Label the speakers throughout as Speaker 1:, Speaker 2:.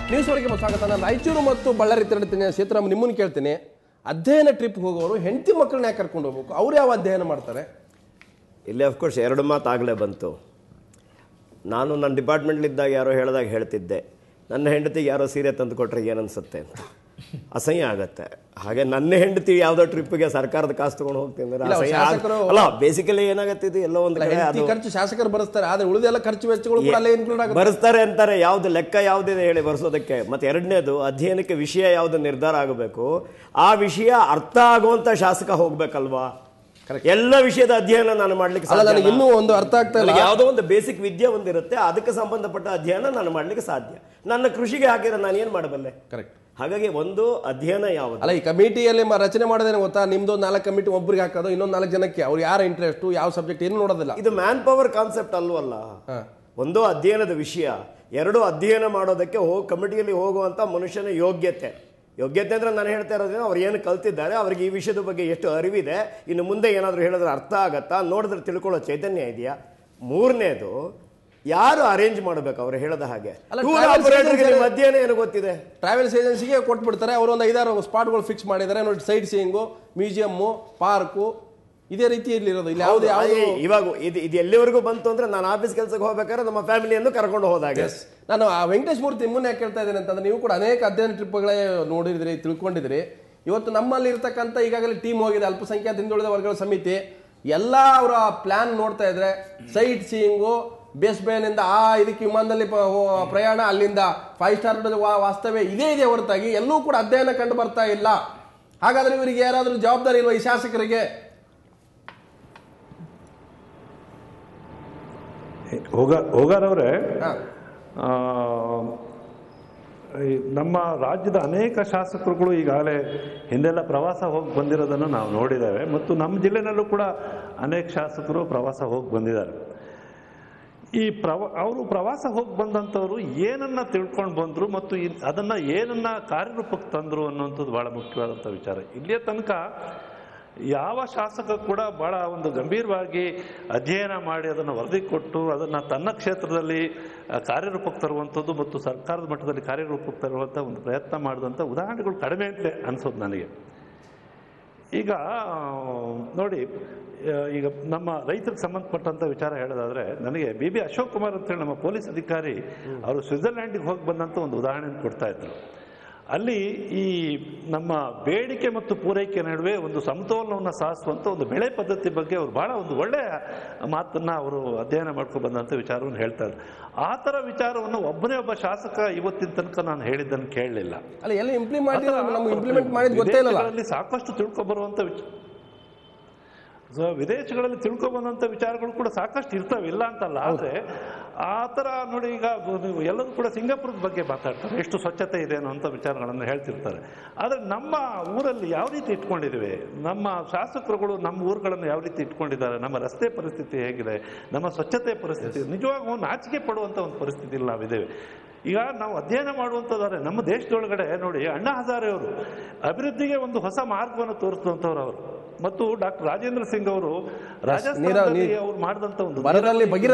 Speaker 1: News ವರೆಗೆ ಸ್ವಾಗತ. ನಾನು ರಾಯಚೂರು ಮತ್ತು ಬಳ್ಳಾರಿ ತೆರಳುತ್ತೇನೆ. ಸೇತುರಾಮ್, ನಿಮ್ಮನ್ನು ಕೇಳ್ತೀನಿ, ಅಧ್ಯಯನ ಟ್ರಿಪ್ ಹೋಗೋರು ಹೆಂಡತಿ ಮಕ್ಕಳನ್ನ ಯಾಕೆ ಕರ್ಕೊಂಡು ಹೋಗ್ಬೇಕು? ಅವ್ರು ಯಾವ ಅಧ್ಯಯನ ಮಾಡ್ತಾರೆ?
Speaker 2: ಇಲ್ಲಿ ಅಫ್ಕೋರ್ಸ್ ಎರಡು ಮಾತು ಆಗಲೇ ಬಂತು. ನಾನು ನನ್ನ ಡಿಪಾರ್ಟ್ಮೆಂಟ್ಲಿದ್ದಾಗ ಯಾರೋ ಹೇಳಿದಾಗ ಹೇಳ್ತಿದ್ದೆ, ನನ್ನ ಹೆಂಡತಿಗೆ ಯಾರೋ ಸೀರೆ ತಂದು ಕೊಟ್ಟರೆ ಏನನ್ಸುತ್ತೆ ಅಂತ. ಅಸಹ್ಯ ಆಗತ್ತೆ. ಹಾಗೆ ನನ್ನ ಹೆಂಡತಿ ಯಾವುದೋ ಟ್ರಿಪ್ಗೆ ಸರ್ಕಾರದ ಕಾಸು ತಗೊಂಡು ಹೋಗ್ತೀನಿ ಅಲ್ಲ. ಬೇಸಿಕಲಿ ಏನಾಗತ್ತೆ, ಇದು ಎಲ್ಲೋ ಒಂದು ಕಡೆ
Speaker 1: ಖರ್ಚು ಶಾಸಕರು ಭರಿಸ್ತಾರೆ, ಆದ್ರೆ ಉಳಿದೆಲ್ಲ ಖರ್ಚು ವೆಚ್ಚಗಳು ಕೂಡ ಅಲ್ಲೇ ಇನ್ಕ್ಲೂಡ್ ಆಗುತ್ತೆ.
Speaker 2: ಭರಿಸ್ತಾರೆ ಅಂತಾರೆ, ಯಾವ್ದು ಲೆಕ್ಕ ಯಾವುದಿದೆ ಹೇಳಿ ಭರಿಸೋದಕ್ಕೆ. ಮತ್ತೆ ಎರಡನೇದು, ಅಧ್ಯಯನಕ್ಕೆ ವಿಷಯ ಯಾವ್ದು ನಿರ್ಧಾರ ಆಗಬೇಕು, ಆ ವಿಷಯ ಅರ್ಥ ಆಗುವಂತ ಶಾಸಕ ಹೋಗ್ಬೇಕಲ್ವಾ. ಎಲ್ಲ ವಿಷಯದ ಅಧ್ಯಯನ ನಾನು ಮಾಡ್ಲಿಕ್ಕೆ
Speaker 1: ನನಗೆ ಇನ್ನೂ ಒಂದು ಅರ್ಥ ಆಗ್ತಾ ಇಲ್ಲ.
Speaker 2: ಯಾವುದೋ ಒಂದು ಬೇಸಿಕ್ ವಿದ್ಯೆ ಒಂದಿರುತ್ತೆ, ಅದಕ್ಕೆ ಸಂಬಂಧಪಟ್ಟ ಅಧ್ಯಯನ ನಾನು ಮಾಡ್ಲಿಕ್ಕೆ ಸಾಧ್ಯ. ನನ್ನ ಕೃಷಿಗೆ ಹಾಕಿದ್ರೆ ನಾನು ಏನ್ ಮಾಡಬಲ್ಲೆ?
Speaker 1: ಕರೆಕ್ಟ್.
Speaker 2: ಹಾಗಾಗಿ ಒಂದು ಅಧ್ಯಯನ ಯಾವುದು
Speaker 1: ಅಲ್ಲ, ಈ ಕಮಿಟಿಯಲ್ಲಿ ರಚನೆ ಮಾಡೋದೇನು ಗೊತ್ತಾ? ನಿಮ್ದು 4 ಕಮಿಟಿ ಒಬ್ಬರಿಗೆ ಹಾಕೋದು, ಇನ್ನೊಂದು 4 ಜನಕ್ಕೆ. ಅವ್ರು ಯಾರ ಇಂಟ್ರೆಸ್ಟ್, ಯಾವ ಸಬ್ಜೆಕ್ಟ್ ಏನು ನೋಡೋದಿಲ್ಲ.
Speaker 2: ಇದು ಮ್ಯಾನ್ ಪವರ್ ಕಾನ್ಸೆಪ್ಟ್ ಅಲ್ವಲ್ಲ. ಒಂದು ಅಧ್ಯಯನದ ವಿಷಯ, ಎರಡು ಅಧ್ಯಯನ ಮಾಡೋದಕ್ಕೆ ಕಮಿಟಿಯಲ್ಲಿ ಹೋಗುವಂತ ಮನುಷ್ಯನ ಯೋಗ್ಯತೆ ಅಂದ್ರೆ ನಾನು ಹೇಳ್ತಾ ಇರೋದೇನು, ಅವ್ರು ಏನು ಕಲ್ತಿದ್ದಾರೆ, ಅವ್ರಿಗೆ ಈ ವಿಷಯದ ಬಗ್ಗೆ ಎಷ್ಟು ಅರಿವಿದೆ, ಇನ್ನು ಮುಂದೆ ಏನಾದರೂ ಹೇಳಿದ್ರೆ ಅರ್ಥ ಆಗತ್ತಾ, ನೋಡಿದ್ರೆ ತಿಳ್ಕೊಳ್ಳೋ ಚೈತನ್ಯ ಇದೆಯಾ. ಮೂರನೇದು, ಯಾರು ಅರೇಂಜ್ ಮಾಡಬೇಕು ಅವ್ರು ಹೇಳದ ಹಾಗೆ. ಮಧ್ಯಾಹ್ನ ಏನು ಗೊತ್ತಿದೆ,
Speaker 1: ಟ್ರಾವೆಲ್ಸ್ ಏಜೆನ್ಸಿಗೆ ಕೊಟ್ಬಿಡ್ತಾರೆ. ಅವರು ಒಂದು 5-6 ಸ್ಪಾಟ್ಗಳು ಫಿಕ್ಸ್ ಮಾಡಿದ್ದಾರೆ ನೋಡಿ. ಸೈಟ್ ಸೀಯಿಂಗು, ಮ್ಯೂಸಿಯಮ್ಮು, ಪಾರ್ಕು, ಇದೇ ರೀತಿಯಲ್ಲಿ ಇರೋದು. ಇಲ್ಲಿ ಯಾವುದೇ
Speaker 2: ಇವಾಗ ಇದು ಎಲ್ಲಿವರೆಗೂ ಬಂತು ಅಂದ್ರೆ, ನಾನು ಆಫೀಸ್ ಕೆಲಸಕ್ಕೆ ಹೋಗ್ಬೇಕಾದ್ರೆ ನಮ್ಮ ಫ್ಯಾಮಿಲಿಯನ್ನು ಕರ್ಕೊಂಡು ಹೋದಾಗ.
Speaker 1: ನಾನು ವೆಂಕಟೇಶ್ ಮೂರ್ತಿ ಮುನ್ನ ಯಾಕೆ ಕೇಳ್ತಾ ಇದ್ದೇನೆ ಅಂತಂದ್ರೆ, ನೀವು ಕೂಡ ಅನೇಕ ಅಧ್ಯಯನ ಟ್ರಿಪ್ಗಳೇ ನೋಡಿದ್ರಿ, ತಿಳ್ಕೊಂಡಿದ್ರಿ. ಇವತ್ತು ನಮ್ಮಲ್ಲಿ ಇರ್ತಕ್ಕಂಥ ಈಗಾಗಲೇ ಟೀಮ್ ಹೋಗಿದೆ, ಅಲ್ಪಸಂಖ್ಯಾತ ಹಿಂದುಳಿದ ವರ್ಗಗಳ ಸಮಿತಿ ಎಲ್ಲ ಅವರ ಪ್ಲಾನ್ ನೋಡ್ತಾ ಇದ್ರೆ, ಸೈಟ್ ಸೀಯಿಂಗು, ಬೇಸ್ ಬೇನಿಂದ ಇದಕ್ಕೆ ವಿಮಾನದಲ್ಲಿ ಪ್ರಯಾಣ, ಅಲ್ಲಿಂದ 5 ಸ್ಟಾರ್ ವಾಸ್ತವ್ಯ, ಇದೇ ಇದೆ ಹೊರತಾಗಿ ಎಲ್ಲೂ ಕೂಡ ಅಧ್ಯಯನ ಕಂಡು ಬರ್ತಾ ಇಲ್ಲ. ಹಾಗಾದ್ರೆ ಇವರಿಗೆ ಯಾರಾದ್ರೂ ಜವಾಬ್ದಾರಿ ಇಲ್ವಾ, ಈ ಶಾಸಕರಿಗೆ?
Speaker 3: ಹೋಗಾರವ್ರೆ, ನಮ್ಮ ರಾಜ್ಯದ ಅನೇಕ ಶಾಸಕರುಗಳು ಈಗಾಗಲೇ ಹಿಂದೆಲ್ಲ ಪ್ರವಾಸ ಹೋಗಿ ಬಂದಿರೋದನ್ನು ನಾವು ನೋಡಿದ್ದೇವೆ. ಮತ್ತು ನಮ್ಮ ಜಿಲ್ಲೆನಲ್ಲೂ ಕೂಡ ಅನೇಕ ಶಾಸಕರು ಪ್ರವಾಸ ಹೋಗಿ ಬಂದಿದ್ದಾರೆ. ಅವರು ಪ್ರವಾಸ ಹೋಗಿ ಬಂದಂಥವ್ರು ಏನನ್ನ ತಿಳ್ಕೊಂಡು ಬಂದರು ಮತ್ತು ಅದನ್ನ ಏನನ್ನ ಕಾರ್ಯರೂಪಕ್ಕೆ ತಂದರು ಅನ್ನುವಂಥದ್ದು ಬಹಳ ಮುಖ್ಯವಾದಂಥ ವಿಚಾರ. ಇಲ್ಲಿಯ ತನಕ ಯಾವ ಶಾಸಕ ಕೂಡ ಬಹಳ ಒಂದು ಗಂಭೀರವಾಗಿ ಅಧ್ಯಯನ ಮಾಡಿ ಅದನ್ನು ವರದಿ ಕೊಟ್ಟು ಅದನ್ನು ತನ್ನ ಕ್ಷೇತ್ರದಲ್ಲಿ ಕಾರ್ಯರೂಪಕ್ಕೆ ತರುವಂಥದ್ದು ಮತ್ತು ಸರ್ಕಾರದ ಮಟ್ಟದಲ್ಲಿ ಕಾರ್ಯರೂಪಕ್ಕೆ ತರುವಂಥ ಒಂದು ಪ್ರಯತ್ನ ಮಾಡಿದಂಥ ಉದಾಹರಣೆಗಳು ಕಡಿಮೆ ಅಂತಲೇ ಅನಿಸೋದು ನನಗೆ. ಈಗ ನೋಡಿ, ಈಗ ನಮ್ಮ ರೈತರಿಗೆ ಸಂಬಂಧಪಟ್ಟಂಥ ವಿಚಾರ ಹೇಳೋದಾದ್ರೆ, ನನಗೆ BB ಅಶೋಕ್ ಕುಮಾರ್ ಅಂತೇಳಿ ನಮ್ಮ ಪೊಲೀಸ್ ಅಧಿಕಾರಿ, ಅವರು ಸ್ವಿಟ್ಜರ್ಲ್ಯಾಂಡಿಗೆ ಹೋಗಿ ಬಂದಂಥ ಒಂದು ಉದಾಹರಣೆ ಕೊಡ್ತಾ ಇದ್ರು. ಅಲ್ಲಿ ಈ ನಮ್ಮ ಬೇಡಿಕೆ ಮತ್ತು ಪೂರೈಕೆ ನಡುವೆ ಒಂದು ಸಮತೋಲನವನ್ನು ಸಾಧಿಸುವಂಥ ಒಂದು ಬೆಳೆ ಪದ್ಧತಿ ಬಗ್ಗೆ ಅವರು ಬಹಳ ಒಂದು ಒಳ್ಳೆಯ ಮಾತನ್ನ ಅವರು ಅಧ್ಯಯನ ಮಾಡ್ಕೊಂಡು ಬಂದಂಥ ವಿಚಾರವನ್ನು ಹೇಳ್ತಾ ಇದ್ರು. ಆ ಥರ ವಿಚಾರವನ್ನು ಒಬ್ಬನೇ ಒಬ್ಬ ಶಾಸಕ ಇವತ್ತಿನ ತನಕ ನಾನು ಹೇಳಿದ್ದನ್ನು ಕೇಳಲಿಲ್ಲ. ವಿದೇಶಗಳಲ್ಲಿ ಸಾಕಷ್ಟು ತಿಳ್ಕೊಬರುವಂಥ ವಿದೇಶಗಳಲ್ಲಿ ತಿಳ್ಕೊಬಂದಂಥ ವಿಚಾರಗಳು ಕೂಡ ಸಾಕಷ್ಟು ಇರ್ತವೆ, ಇಲ್ಲ ಅಂತಲ್ಲ. ಆದರೆ ಆ ಥರ ನೋಡಿ, ಈಗ ಎಲ್ಲರೂ ಕೂಡ ಸಿಂಗಾಪುರದ ಬಗ್ಗೆ ಮಾತಾಡ್ತಾರೆ, ಎಷ್ಟು ಸ್ವಚ್ಛತೆ ಇದೆ ಅನ್ನೋಂಥ ವಿಚಾರಗಳನ್ನು ಹೇಳ್ತಿರ್ತಾರೆ. ಆದರೆ ನಮ್ಮ ಊರಲ್ಲಿ ಯಾವ ರೀತಿ ಇಟ್ಕೊಂಡಿದ್ದೀವಿ, ನಮ್ಮ ಶಾಸಕರುಗಳು ನಮ್ಮ ಊರುಗಳನ್ನು ಯಾವ ರೀತಿ ಇಟ್ಕೊಂಡಿದ್ದಾರೆ, ನಮ್ಮ ರಸ್ತೆ ಪರಿಸ್ಥಿತಿ ಹೇಗಿದೆ, ನಮ್ಮ ಸ್ವಚ್ಛತೆ ಪರಿಸ್ಥಿತಿ, ನಿಜವಾಗೂ ನಾಚಿಕೆ ಪಡುವಂಥ ಒಂದು ಪರಿಸ್ಥಿತಿಯಲ್ಲಿ ನಾವಿದ್ದೇವೆ. ಈಗ ನಾವು ಅಧ್ಯಯನ ಮಾಡುವಂಥದ್ದಾರೆ ನಮ್ಮ ದೇಶದೊಳಗಡೆ ನೋಡಿ, ಅಣ್ಣಾ ಹಜಾರೆ ಅವರು ಅಭಿವೃದ್ಧಿಗೆ ಒಂದು ಹೊಸ ಮಾರ್ಗವನ್ನು ತೋರಿಸಿದಂಥವ್ರು ಅವರು. ಮತ್ತು ಡಾಕ್ಟರ್ ರಾಜೇಂದ್ರ ಸಿಂಗ್ ಅವರು ರಾಜಸ್ಥಾನದಲ್ಲಿ ಅವರು ಮಾಡಿದಂಥ ಒಂದು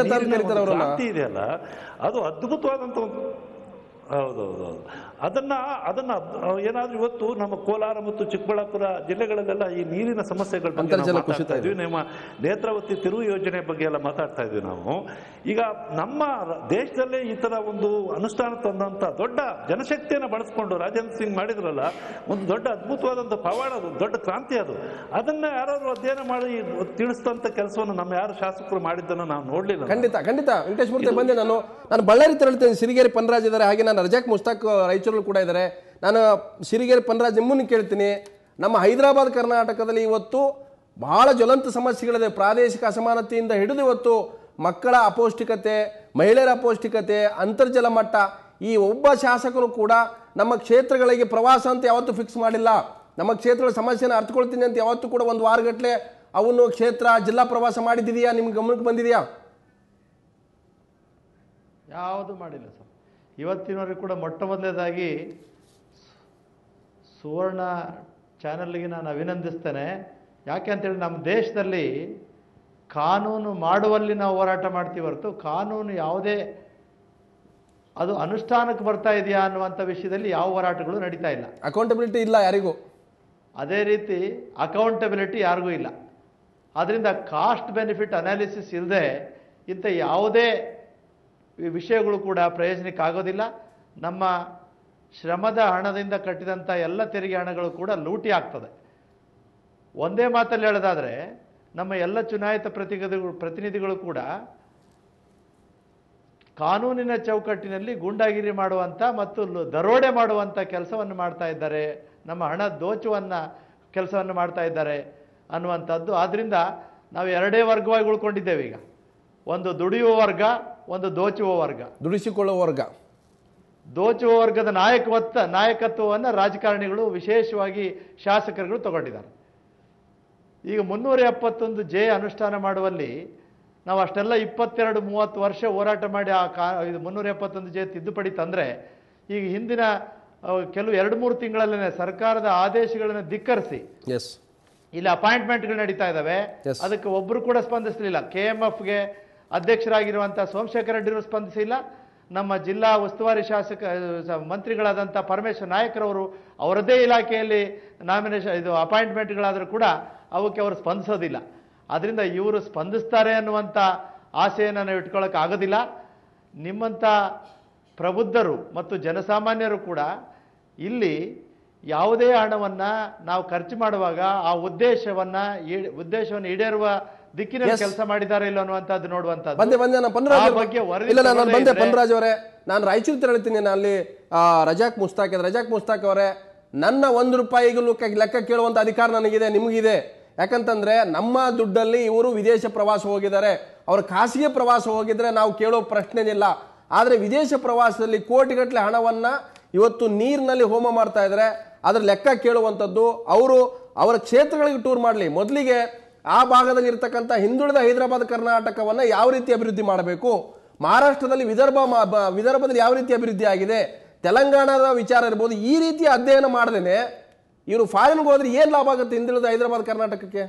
Speaker 3: ಕ್ರಾಂತಿ ಇದೆಯಲ್ಲ, ಅದು ಅದ್ಭುತವಾದಂಥ ಒಂದು. ಹೌದೌದು. ಅದನ್ನ ಏನಾದ್ರೂ ಇವತ್ತು ನಮ್ಮ ಕೋಲಾರ ಮತ್ತು ಚಿಕ್ಕಬಳ್ಳಾಪುರ ಜಿಲ್ಲೆಗಳಲ್ಲೆಲ್ಲ ಈ ನೀರಿನ ಸಮಸ್ಯೆಗಳ ಬಗ್ಗೆ ಮಾತಾಡ್ತಾ ಇದ್ವಿ. ನಮ್ಮ ನೇತ್ರಾವತಿ ತಿರುವು ಯೋಜನೆ ಬಗ್ಗೆ ಎಲ್ಲ ಮಾತಾಡ್ತಾ ಇದ್ವಿ ನಾವು. ಈಗ ನಮ್ಮ ದೇಶದಲ್ಲೇ ಈ ತರ ಒಂದು ಅನುಷ್ಠಾನ ತಂದಂತ ದೊಡ್ಡ ಜನಶಕ್ತಿಯನ್ನು ಬಳಸ್ಕೊಂಡು ರಾಜೇಂದ್ರ ಸಿಂಗ್ ಮಾಡಿದ್ರಲ್ಲ, ಒಂದು ದೊಡ್ಡ ಅದ್ಭುತವಾದಂಥ ಪವಾಡ, ಅದು ದೊಡ್ಡ ಕ್ರಾಂತಿ. ಅದನ್ನ ಯಾರಾದ್ರೂ ಅಧ್ಯಯನ ಮಾಡಿ ತಿಳಿಸಿದಂತ ಕೆಲಸವನ್ನು ನಮ್ಮ ಯಾರು ಶಾಸಕರು ಮಾಡಿದ್ದನ್ನು ನಾವು ನೋಡ್ಲಿಲ್ಲ.
Speaker 1: ಖಂಡಿತ ವೆಂಕಟೇಶ್ ಮೂರ್ತಿ ಬಂದೆ. ನಾನು ಬಳ್ಳಾರಿ ತೆರಳುತ್ತೇನೆ. ಸಿರಿಗೇರಿ ಪನ್ರಾಜ್ ಇದ್ದಾರೆ, ಹಾಗೆ ನಾನು ರಜಾಕ್ ಮುಸ್ತಾಕ್ ರಾಯಚೂರಲ್ಲಿ ಕೂಡ ಇದ್ದಾರೆ. ನಾನು ಸಿರಿಗೇರಿ ಪನ್ರಾಜ್ ನಿಮ್ಮನ್ನು ಕೇಳ್ತೀನಿ. ನಮ್ಮ ಹೈದರಾಬಾದ್ ಕರ್ನಾಟಕದಲ್ಲಿ ಇವತ್ತು ಬಹಳ ಜ್ವಲಂತ ಸಮಸ್ಯೆಗಳಿದೆ. ಪ್ರಾದೇಶಿಕ ಅಸಮಾನತೆಯಿಂದ ಹಿಡಿದು ಇವತ್ತು ಮಕ್ಕಳ ಅಪೌಷ್ಟಿಕತೆ, ಮಹಿಳೆಯರ ಅಪೌಷ್ಟಿಕತೆ, ಅಂತರ್ಜಲ ಮಟ್ಟ. ಈ ಒಬ್ಬ ಶಾಸಕರು ಕೂಡ ನಮ್ಮ ಕ್ಷೇತ್ರಗಳಿಗೆ ಪ್ರವಾಸ ಅಂತ ಯಾವತ್ತೂ ಫಿಕ್ಸ್ ಮಾಡಿಲ್ಲ. ನಮ್ಮ ಕ್ಷೇತ್ರಗಳ ಸಮಸ್ಯೆನ ಅರ್ಥಕೊಳ್ತೀನಿ ಅಂತ ಯಾವತ್ತೂ ಕೂಡ ಒಂದು ವಾರಗಟ್ಟಲೆ ಅವನು ಕ್ಷೇತ್ರ ಜಿಲ್ಲಾ ಪ್ರವಾಸ ಮಾಡಿದ್ದೀಯಾ? ನಿಮ್ಗೆ ಗಮನಕ್ಕೆ ಬಂದಿದೆಯಾ?
Speaker 4: ಯಾವುದು ಮಾಡಿಲ್ಲ ಸರ್. ಇವತ್ತಿನವರೆಗೂ ಕೂಡ ಮೊಟ್ಟ ಮೊದಲನೇದಾಗಿ ಸುವರ್ಣ ಚಾನಲ್ಗೆ ನಾನು ಅಭಿನಂದಿಸ್ತೇನೆ. ಯಾಕೆ ಅಂತೇಳಿ, ನಮ್ಮ ದೇಶದಲ್ಲಿ ಕಾನೂನು ಮಾಡುವಲ್ಲಿ ನಾವು ಹೋರಾಟ ಮಾಡ್ತೀವಿ ಹೊರತು ಕಾನೂನು ಯಾವುದೇ ಅದು ಅನುಷ್ಠಾನಕ್ಕೆ ಬರ್ತಾ ಇದೆಯಾ ಅನ್ನುವಂಥ ವಿಷಯದಲ್ಲಿ ಯಾವ ಹೋರಾಟಗಳು ನಡೀತಾ ಇಲ್ಲ.
Speaker 1: ಅಕೌಂಟಬಿಲಿಟಿ ಇಲ್ಲ ಯಾರಿಗೂ.
Speaker 4: ಅದೇ ರೀತಿ ಅಕೌಂಟಬಿಲಿಟಿ ಯಾರಿಗೂ ಇಲ್ಲ. ಆದ್ದರಿಂದ ಕಾಸ್ಟ್ ಬೆನಿಫಿಟ್ ಅನಾಲಿಸಿಸ್ ಇಲ್ಲದೆ ಇಂಥ ಯಾವುದೇ ವಿಷಯಗಳು ಕೂಡ ಪ್ರಯೋಜನಕ್ಕಾಗೋದಿಲ್ಲ. ನಮ್ಮ ಶ್ರಮದ ಹಣದಿಂದ ಕಟ್ಟಿದಂಥ ಎಲ್ಲ ತೆರಿಗೆ ಹಣಗಳು ಕೂಡ ಲೂಟಿ ಆಗ್ತದೆ. ಒಂದೇ ಮಾತಲ್ಲಿ ಹೇಳೋದಾದರೆ ನಮ್ಮ ಎಲ್ಲ ಚುನಾಯಿತ ಪ್ರತಿನಿಧಿಗಳು ಕೂಡ ಕಾನೂನಿನ ಚೌಕಟ್ಟಿನಲ್ಲಿ ಗೂಂಡಾಗಿರಿ ಮಾಡುವಂಥ ಮತ್ತು ದರೋಡೆ ಮಾಡುವಂಥ ಕೆಲಸವನ್ನು ಮಾಡ್ತಾ ಇದ್ದಾರೆ, ನಮ್ಮ ಹಣ ದೋಚುವನ್ನ ಕೆಲಸವನ್ನು ಮಾಡ್ತಾ ಇದ್ದಾರೆ ಅನ್ನುವಂಥದ್ದು. ಆದ್ದರಿಂದ ನಾವು ಎರಡೇ ವರ್ಗವಾಗಿ ಉಳ್ಕೊಂಡಿದ್ದೇವೆ ಈಗ. ಒಂದು ದುಡಿಯುವ ವರ್ಗ, ಒಂದು ದೋಚುವ ವರ್ಗ.
Speaker 1: ದುಡಿಸಿಕೊಳ್ಳುವ ವರ್ಗ.
Speaker 4: ದೋಚುವ ವರ್ಗದ ನಾಯಕತ್ವವನ್ನು ರಾಜಕಾರಣಿಗಳು, ವಿಶೇಷವಾಗಿ ಶಾಸಕರುಗಳು ತಗೊಂಡಿದ್ದಾರೆ. ಈಗ 371 ಅನುಷ್ಠಾನ ಮಾಡುವಲ್ಲಿ ನಾವು ಅಷ್ಟೆಲ್ಲ 22-30 ವರ್ಷ ಹೋರಾಟ ಮಾಡಿ ಇದು 371 ತಿದ್ದುಪಡಿ ತಂದರೆ ಈಗ ಹಿಂದಿನ ಕೆಲವು 2-3 ತಿಂಗಳಲ್ಲೇ ಸರ್ಕಾರದ ಆದೇಶಗಳನ್ನು ಧಿಕ್ಕರಿಸಿ ಇಲ್ಲಿ ಅಪಾಯಿಂಟ್ಮೆಂಟ್ಗಳು ನಡೀತಾ ಇದ್ದಾವೆ. ಅದಕ್ಕೆ ಒಬ್ಬರು ಕೂಡ ಸ್ಪಂದಿಸಲಿಲ್ಲ. KMFಗೆ ಅಧ್ಯಕ್ಷರಾಗಿರುವಂಥ ಸೋಮಶೇಖರ ರೆಡ್ಡಿಯವರು ಸ್ಪಂದಿಸಿಲ್ಲ. ನಮ್ಮ ಜಿಲ್ಲಾ ಉಸ್ತುವಾರಿ ಮಂತ್ರಿಗಳಾದಂಥ ಪರಮೇಶ್ವರ ನಾಯಕರವರು ಅವರದೇ ಇಲಾಖೆಯಲ್ಲಿ ಅಪಾಯಿಂಟ್ಮೆಂಟ್ಗಳಾದರೂ ಕೂಡ ಅವಕ್ಕೆ ಅವರು ಸ್ಪಂದಿಸೋದಿಲ್ಲ. ಆದ್ದರಿಂದ ಇವರು ಸ್ಪಂದಿಸ್ತಾರೆ ಅನ್ನುವಂಥ ಆಸೆಯನ್ನು ನಾವು ಇಟ್ಕೊಳ್ಳೋಕೆ ಆಗೋದಿಲ್ಲ. ನಿಮ್ಮಂಥ ಪ್ರಬುದ್ಧರು ಮತ್ತು ಜನಸಾಮಾನ್ಯರು ಕೂಡ ಇಲ್ಲಿ ಯಾವುದೇ ಹಣವನ್ನು ನಾವು ಖರ್ಚು ಮಾಡುವಾಗ ಆ ಉದ್ದೇಶವನ್ನು ಈಡೇರುವ ದಿಕ್ಕಿನಲ್ಲಿ ಕೆಲಸ ಮಾಡಿದ್ದಾರೆ ಇಲ್ಲ ಅನ್ನುವಂಥದ್ದು ನೋಡುವಂಥದ್ದು.
Speaker 1: ಪನ್ರಾಜ್ ಅವರೇ, ನಾನು ರಾಯಚೂರು ತೆರಳ್ತೀನಿ. ಅಲ್ಲಿ ರಜಾಕ್ ಮುಸ್ತಾಕ್ ಅವರೇ, ನನ್ನ ₹1 ಲೆಕ್ಕ ಕೇಳುವಂತ ಅಧಿಕಾರ ನನಗಿದೆ, ನಿಮಗಿದೆ. ಯಾಕಂತಂದ್ರೆ ನಮ್ಮ ದುಡ್ಡಲ್ಲಿ ಇವರು ವಿದೇಶ ಪ್ರವಾಸ ಹೋಗಿದ್ದಾರೆ. ಅವ್ರ ಖಾಸಗಿ ಪ್ರವಾಸ ಹೋಗಿದ್ರೆ ನಾವು ಕೇಳೋ ಪ್ರಶ್ನೆನಿಲ್ಲ. ಆದ್ರೆ ವಿದೇಶ ಪ್ರವಾಸದಲ್ಲಿ ಕೋಟಿಗಟ್ಟಲೆ ಹಣವನ್ನ ಇವತ್ತು ನೀರಿನಲ್ಲಿ ಹೋಮ ಮಾಡ್ತಾ ಇದ್ದಾರೆ. ಅದ್ರ ಲೆಕ್ಕ ಕೇಳುವಂಥದ್ದು. ಅವರು ಅವರ ಕ್ಷೇತ್ರಗಳಿಗೆ ಟೂರ್ ಮಾಡಲಿ. ಮೊದಲಿಗೆ ಆ ಭಾಗದಲ್ಲಿ ಇರ್ತಕ್ಕಂಥ ಹಿಂದುಳಿದ ಹೈದರಾಬಾದ್ ಕರ್ನಾಟಕವನ್ನ ಯಾವ ರೀತಿ ಅಭಿವೃದ್ಧಿ ಮಾಡಬೇಕು, ಮಹಾರಾಷ್ಟ್ರದಲ್ಲಿ ವಿದರ್ಭದಲ್ಲಿ ಯಾವ ರೀತಿ ಅಭಿವೃದ್ಧಿ ಆಗಿದೆ, ತೆಲಂಗಾಣದ ವಿಚಾರ ಇರ್ಬೋದು, ಈ ರೀತಿಯ ಅಧ್ಯಯನ ಮಾಡದೇನೆ ಇವರು ಫಾರಿನ್ಗೆ ಹೋದ್ರೆ ಏನ್ ಲಾಭ ಆಗುತ್ತೆ ಹಿಂದುಳಿದ ಹೈದರಾಬಾದ್ ಕರ್ನಾಟಕಕ್ಕೆ?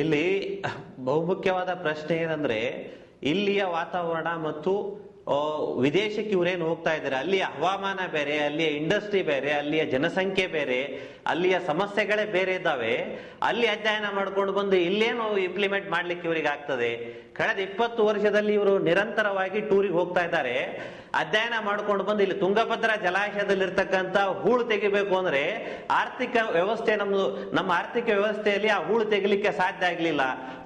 Speaker 5: ಇಲ್ಲಿ ಬಹುಮುಖ್ಯವಾದ ಪ್ರಶ್ನೆ ಏನಂದ್ರೆ, ಇಲ್ಲಿಯ ವಾತಾವರಣ ಮತ್ತು ವಿದೇಶಕ್ಕೆ ಇವರೇನು ಹೋಗ್ತಾ ಇದ್ದಾರೆ, ಅಲ್ಲಿಯ ಹವಾಮಾನ ಬೇರೆ, ಅಲ್ಲಿಯ ಇಂಡಸ್ಟ್ರಿ ಬೇರೆ, ಅಲ್ಲಿಯ ಜನಸಂಖ್ಯೆ ಬೇರೆ, ಅಲ್ಲಿಯ ಸಮಸ್ಯೆಗಳೇ ಬೇರೆ ಇದ್ದಾವೆ. ಅಲ್ಲಿ ಅಧ್ಯಯನ ಮಾಡ್ಕೊಂಡು ಬಂದು ಇಲ್ಲೇನು ಇಂಪ್ಲಿಮೆಂಟ್ ಮಾಡ್ಲಿಕ್ಕೆ ಇವರಿಗೆ ಆಗ್ತದೆ? ಕಳೆದ 20 ವರ್ಷದಲ್ಲಿ ಇವರು ನಿರಂತರವಾಗಿ ಟೂರಿಗೆ ಹೋಗ್ತಾ ಇದ್ದಾರೆ. ಅಧ್ಯಯನ ಮಾಡ್ಕೊಂಡು ಬಂದು ಇಲ್ಲಿ ತುಂಗಭದ್ರಾ ಜಲಾಶಯದಲ್ಲಿ ಇರ್ತಕ್ಕಂಥ ಹೂಳು ತೆಗಿಬೇಕು ಅಂದ್ರೆ ಆರ್ಥಿಕ ವ್ಯವಸ್ಥೆ ನಮ್ಮ ಆರ್ಥಿಕ ವ್ಯವಸ್ಥೆಯಲ್ಲಿ ಆ ಹೂಳು ತೆಗಿಲಿಕ್ಕೆ ಸಾಧ್ಯ ಆಗ್ಲಿಲ್ಲ.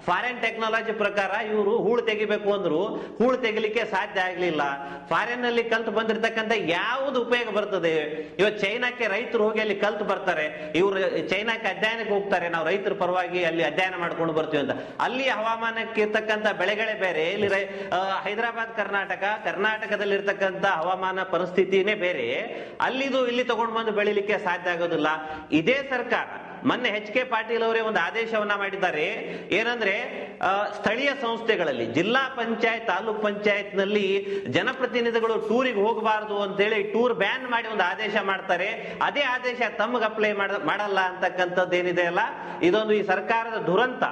Speaker 5: ಫಾರಿನ್ ಟೆಕ್ನಾಲಜಿ ಪ್ರಕಾರ ಇವರು ಹೂಳು ತೆಗಿಬೇಕು ಅಂದ್ರು ಹೂಳು ತೆಗಿಲಿಕ್ಕೆ ಸಾಧ್ಯ ಆಗ್ಲಿಲ್ಲ. ಫಾರಿನ್ ನಲ್ಲಿ ಕಲ್ತು ಬಂದಿರತಕ್ಕಂಥ ಯಾವ್ದು ಉಪಯೋಗ ಬರ್ತದೆ? ಇವತ್ತು ಚೈನಾಕ್ಕೆ ರೈತರು ಹೋಗಿ ಅಲ್ಲಿ ಕಲ್ತು ಬರ್ತಾರೆ, ಇವರು ಚೈನಾಕ್ಕೆ ಅಧ್ಯಯನಕ್ಕೆ ಹೋಗ್ತಾರೆ, ನಾವು ರೈತರ ಪರವಾಗಿ ಅಲ್ಲಿ ಅಧ್ಯಯನ ಮಾಡ್ಕೊಂಡು ಬರ್ತೀವಿ ಅಂತ. ಅಲ್ಲಿ ಹವಾಮಾನಕ್ಕೆ ಇರ್ತಕ್ಕಂಥ ಬೆಳೆಗಳೇ ಬೇರೆ, ಇಲ್ಲಿ ಹೈದರಾಬಾದ್ ಕರ್ನಾಟಕದಲ್ಲಿ ಇರ್ತಕ್ಕಂಥ ಹವಾಮಾನ ಪರಿಸ್ಥಿತಿನೇ ಬೇರೆ. ಅಲ್ಲಿದು ಇಲ್ಲಿ ತಗೊಂಡು ಬಂದು ಬೆಳಿಲಿಕ್ಕೆ ಸಾಧ್ಯ ಆಗೋದಿಲ್ಲ. ಇದೇ ಸರ್ಕಾರ ಮೊನ್ನೆ HK ಪಾಟೀಲ್ ಅವರೇ ಒಂದು ಆದೇಶವನ್ನ ಮಾಡಿದ್ದಾರೆ. ಏನಂದ್ರೆ ಸ್ಥಳೀಯ ಸಂಸ್ಥೆಗಳಲ್ಲಿ ಜಿಲ್ಲಾ ಪಂಚಾಯತ್, ತಾಲೂಕ್ ಪಂಚಾಯತ್ ನಲ್ಲಿ ಜನಪ್ರತಿನಿಧಿಗಳು ಟೂರಿಗೆ ಹೋಗಬಾರದು ಅಂತೇಳಿ ಟೂರ್ ಬ್ಯಾನ್ ಮಾಡಿ ಒಂದು ಆದೇಶ ಮಾಡ್ತಾರೆ. ಅದೇ ಆದೇಶ ತಮಗೆ ಅಪ್ಲೈ ಮಾಡಲ್ಲ ಅಂತಕ್ಕಂಥದ್ದು ಏನಿದೆ ಅಲ್ಲ, ಇದೊಂದು ಈ ಸರ್ಕಾರದ ದುರಂತ.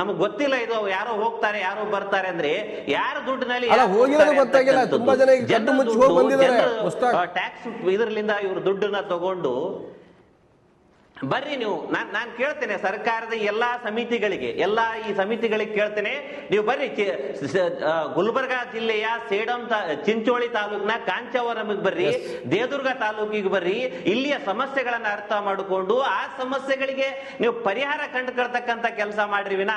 Speaker 5: ನಮಗ್ ಗೊತ್ತಿಲ್ಲ ಇದು ಯಾರೋ ಹೋಗ್ತಾರೆ ಯಾರೋ ಬರ್ತಾರೆ ಅಂದ್ರೆ ಯಾರ ದುಡ್ಡಿನಲ್ಲಿ ಟ್ಯಾಕ್ಸ್ ಇದರಿಂದ ಇವರು ದುಡ್ಡನ್ನ ತಗೊಂಡು ಬರ್ರಿ ನೀವು. ನಾನ್ ಕೇಳ್ತೇನೆ ಸರ್ಕಾರದ ಎಲ್ಲಾ ಈ ಸಮಿತಿಗಳಿಗೆ ಕೇಳ್ತೇನೆ, ನೀವು ಬರ್ರಿ ಗುಲ್ಬರ್ಗಾ ಜಿಲ್ಲೆಯ ಸೇಡಂ ಚಿಂಚೋಳಿ ತಾಲೂಕಿನ ಕಾಂಚವರಮಿಗೆ ಬರ್ರಿ, ದೇವದುರ್ಗ ತಾಲೂಕಿಗೆ ಬರ್ರಿ, ಇಲ್ಲಿಯ ಸಮಸ್ಯೆಗಳನ್ನ ಅರ್ಥ ಮಾಡಿಕೊಂಡು ಆ ಸಮಸ್ಯೆಗಳಿಗೆ ನೀವು ಪರಿಹಾರ ಕಂಡುಕೊಳ್ತಕ್ಕಂಥ ಕೆಲಸ ಮಾಡ್ರಿ ವಿನ